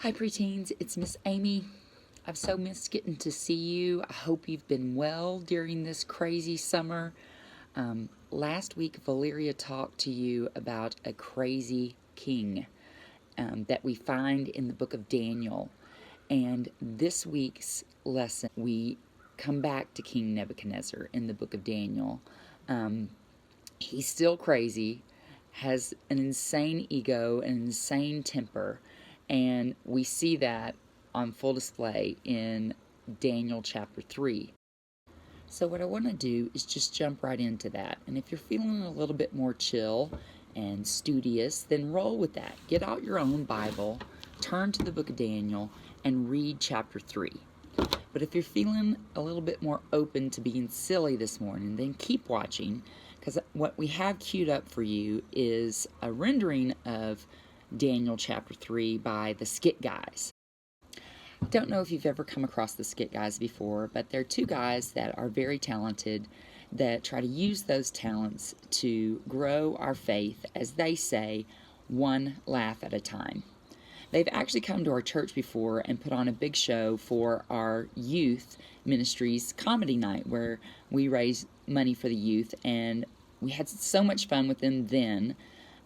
Hi preteens, it's Miss Amy. I've so missed getting to see you. I hope you've been well during this crazy summer. Last week Valeria talked to you about a crazy king that we find in the book of Daniel. And this week's lesson, we come back to King Nebuchadnezzar in the book of Daniel. He's still crazy, has an insane ego, an insane temper, and we see that on full display in Daniel chapter 3. So what I want to do is just jump right into that. And if you're feeling a little bit more chill and studious, then roll with that. Get out your own Bible, turn to the book of Daniel, and read chapter 3. But if you're feeling a little bit more open to being silly this morning, then keep watching, because what we have queued up for you is a rendering of Daniel chapter 3 by the Skit guys. I don't know if you've ever come across the Skit guys before, but they're two guys that are very talented that try to use those talents to grow our faith, as they say, one laugh at a time. They've actually come to our church before and put on a big show for our youth ministries comedy night, where we raise money for the youth, and we had so much fun with them then.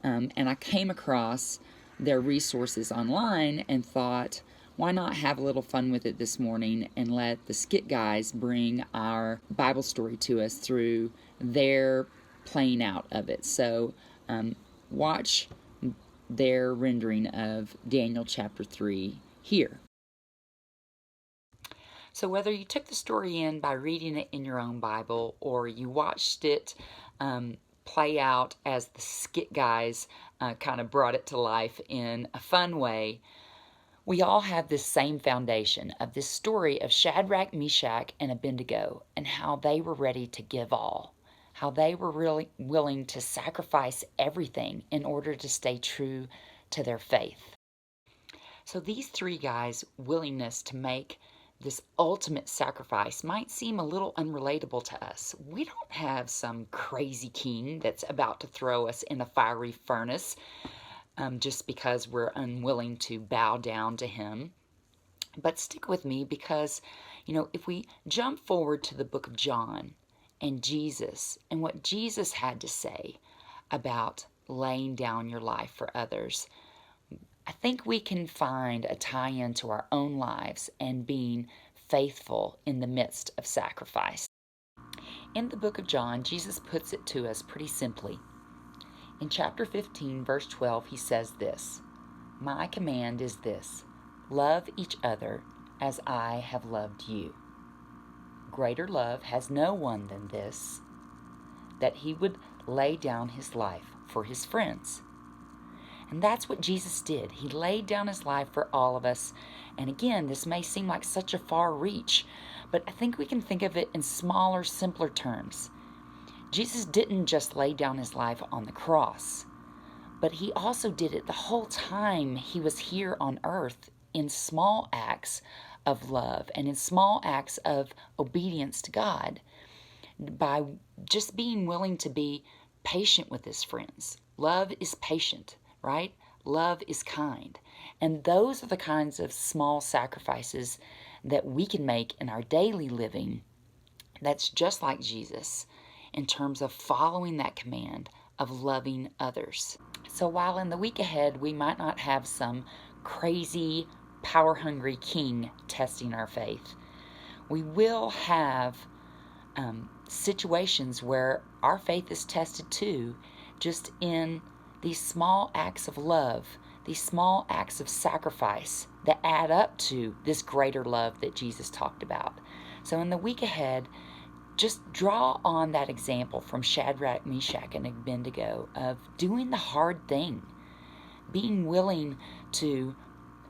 And I came across their resources online and thought, why not have a little fun with it this morning and let the Skit guys bring our Bible story to us through their playing out of it. So watch their rendering of Daniel chapter 3 here. So whether you took the story in by reading it in your own Bible, or you watched it play out as the Skit guys kind of brought it to life in a fun way, we all have this same foundation of this story of Shadrach, Meshach, and Abednego, and how they were ready to give all, how they were really willing to sacrifice everything in order to stay true to their faith. So these three guys' willingness to make this ultimate sacrifice might seem a little unrelatable to us. We don't have some crazy king that's about to throw us in a fiery furnace just because we're unwilling to bow down to him. But stick with me, because, if we jump forward to the book of John and Jesus and what Jesus had to say about laying down your life for others, I think we can find a tie-in to our own lives and being faithful in the midst of sacrifice. In the book of John, Jesus puts it to us pretty simply. In chapter 15, verse 12, he says this, "My command is this, love each other as I have loved you. Greater love has no one than this, that he would lay down his life for his friends." And that's what Jesus did. He laid down his life for all of us. And again, this may seem like such a far reach, but I think we can think of it in smaller, simpler terms. Jesus didn't just lay down his life on the cross, but he also did it the whole time he was here on earth, in small acts of love and in small acts of obedience to God, by just being willing to be patient with his friends. Love is patient, right? Love is kind. And those are the kinds of small sacrifices that we can make in our daily living that's just like Jesus, in terms of following that command of loving others. So while in the week ahead we might not have some crazy, power-hungry king testing our faith, we will have situations where our faith is tested too, just in these small acts of love, these small acts of sacrifice that add up to this greater love that Jesus talked about. So in the week ahead, just draw on that example from Shadrach, Meshach, and Abednego of doing the hard thing, being willing to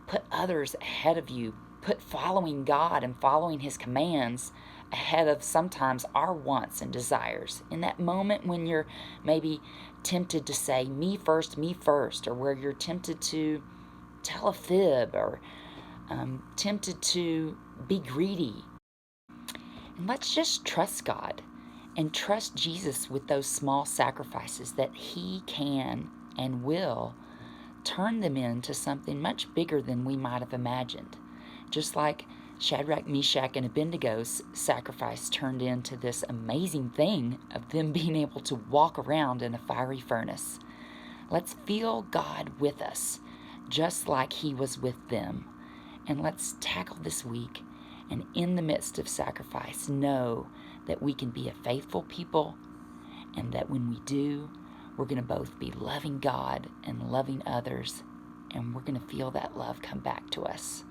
put others ahead of you, put following God and following his commands ahead of sometimes our wants and desires. In that moment when you're maybe tempted to say, me first, or where you're tempted to tell a fib, or tempted to be greedy. And let's just trust God and trust Jesus with those small sacrifices that he can and will turn them into something much bigger than we might have imagined. Just like Shadrach, Meshach, and Abednego's sacrifice turned into this amazing thing of them being able to walk around in a fiery furnace. Let's feel God with us, just like He was with them. And let's tackle this week, and in the midst of sacrifice, know that we can be a faithful people, and that when we do, we're going to both be loving God and loving others, and we're going to feel that love come back to us.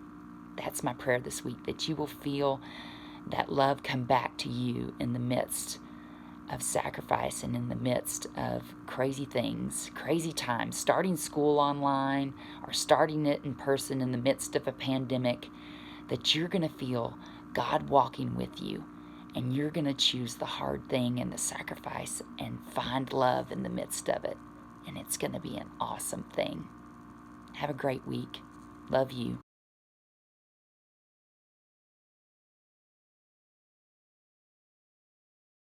That's my prayer this week, that you will feel that love come back to you in the midst of sacrifice and in the midst of crazy things, crazy times, starting school online or starting it in person in the midst of a pandemic, that you're going to feel God walking with you, and you're going to choose the hard thing and the sacrifice and find love in the midst of it. And it's going to be an awesome thing. Have a great week. Love you.